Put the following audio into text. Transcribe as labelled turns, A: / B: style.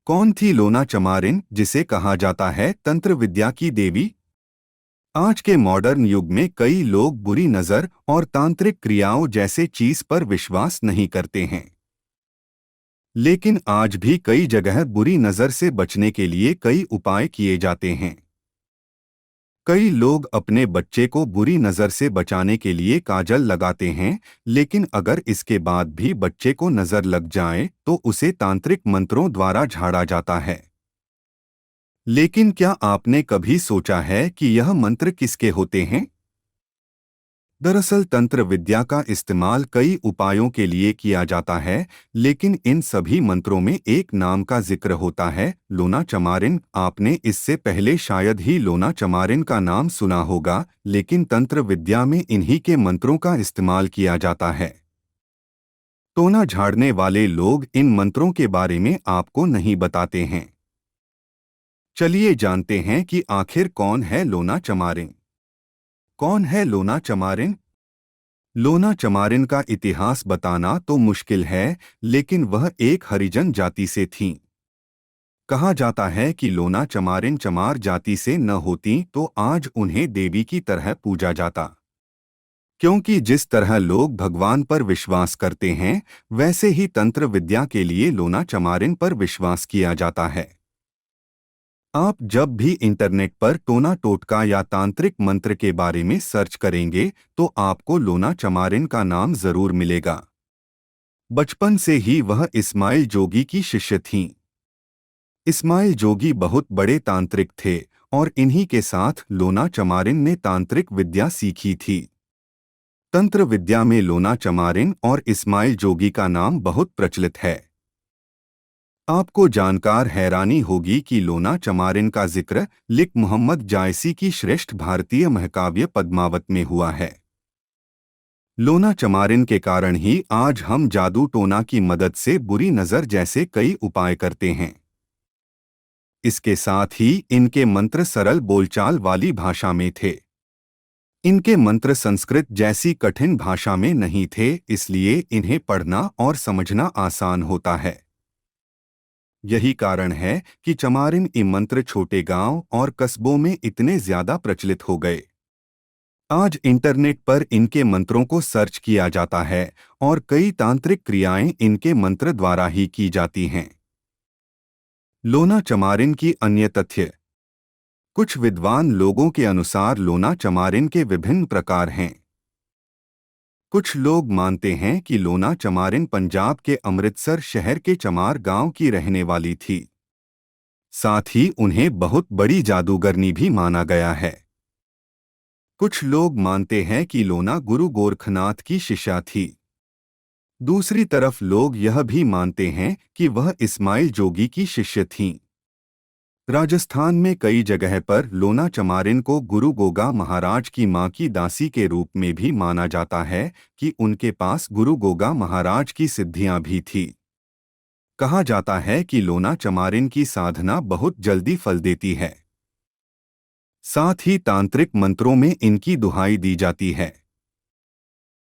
A: कौन थी लोना चमारिन, जिसे कहा जाता है तंत्र विद्या की देवी? आज के मॉडर्न युग में कई लोग बुरी नज़र और तांत्रिक क्रियाओं जैसे चीज पर विश्वास नहीं करते हैं। लेकिन आज भी कई जगह बुरी नज़र से बचने के लिए कई उपाय किए जाते हैं। कई लोग अपने बच्चे को बुरी नज़र से बचाने के लिए काजल लगाते हैं, लेकिन अगर इसके बाद भी बच्चे को नज़र लग जाए तो उसे तांत्रिक मंत्रों द्वारा झाड़ा जाता है। लेकिन क्या आपने कभी सोचा है कि यह मंत्र किसके होते हैं? दरअसल तंत्र विद्या का इस्तेमाल कई उपायों के लिए किया जाता है, लेकिन इन सभी मंत्रों में एक नाम का जिक्र होता है, लोना चमारिन। आपने इससे पहले शायद ही लोना चमारिन का नाम सुना होगा, लेकिन तंत्र विद्या में इन्हीं के मंत्रों का इस्तेमाल किया जाता है। टोना झाड़ने वाले लोग इन मंत्रों के बारे में आपको नहीं बताते हैं। चलिए जानते हैं कि आखिर कौन है लोना चमारिन। कौन है लोना चमारिन? लोना चमारिन का इतिहास बताना तो मुश्किल है, लेकिन वह एक हरिजन जाति से थीं। कहा जाता है कि लोना चमारिन चमार जाति से न होती तो आज उन्हें देवी की तरह पूजा जाता। क्योंकि जिस तरह लोग भगवान पर विश्वास करते हैं, वैसे ही तंत्र विद्या के लिए लोना चमारिन पर विश्वास किया जाता है। आप जब भी इंटरनेट पर टोना टोटका या तांत्रिक मंत्र के बारे में सर्च करेंगे तो आपको लोना चमारिन का नाम जरूर मिलेगा। बचपन से ही वह इस्माइल जोगी की शिष्य थीं। इस्माइल जोगी बहुत बड़े तांत्रिक थे और इन्हीं के साथ लोना चमारिन ने तांत्रिक विद्या सीखी थी। तंत्र विद्या में लोना चमारिन और इस्माइल जोगी का नाम बहुत प्रचलित है। आपको जानकार हैरानी होगी कि लोना चमारिन का जिक्र लिक मोहम्मद जायसी की श्रेष्ठ भारतीय महाकाव्य पद्मावत में हुआ है। लोना चमारिन के कारण ही आज हम जादू टोना की मदद से बुरी नज़र जैसे कई उपाय करते हैं। इसके साथ ही इनके मंत्र सरल बोलचाल वाली भाषा में थे। इनके मंत्र संस्कृत जैसी कठिन भाषा में नहीं थे, इसलिए इन्हें पढ़ना और समझना आसान होता है। यही कारण है कि चमारिन ई मंत्र छोटे गांव और कस्बों में इतने ज्यादा प्रचलित हो गए। आज इंटरनेट पर इनके मंत्रों को सर्च किया जाता है और कई तांत्रिक क्रियाएं इनके मंत्र द्वारा ही की जाती हैं। लोना चमारिन की अन्य तथ्य। कुछ विद्वान लोगों के अनुसार लोना चमारिन के विभिन्न प्रकार हैं। कुछ लोग मानते हैं कि लोना चमारिन पंजाब के अमृतसर शहर के चमार गांव की रहने वाली थी। साथ ही उन्हें बहुत बड़ी जादूगरनी भी माना गया है। कुछ लोग मानते हैं कि लोना गुरु गोरखनाथ की शिष्या थी। दूसरी तरफ लोग यह भी मानते हैं कि वह इस्माइल जोगी की शिष्य थीं। राजस्थान में कई जगह पर लोना चमारिन को गुरु गोगा महाराज की मां की दासी के रूप में भी माना जाता है कि उनके पास गुरु गोगा महाराज की सिद्धियां भी थी। कहा जाता है कि लोना चमारिन की साधना बहुत जल्दी फल देती है। साथ ही तांत्रिक मंत्रों में इनकी दुहाई दी जाती है।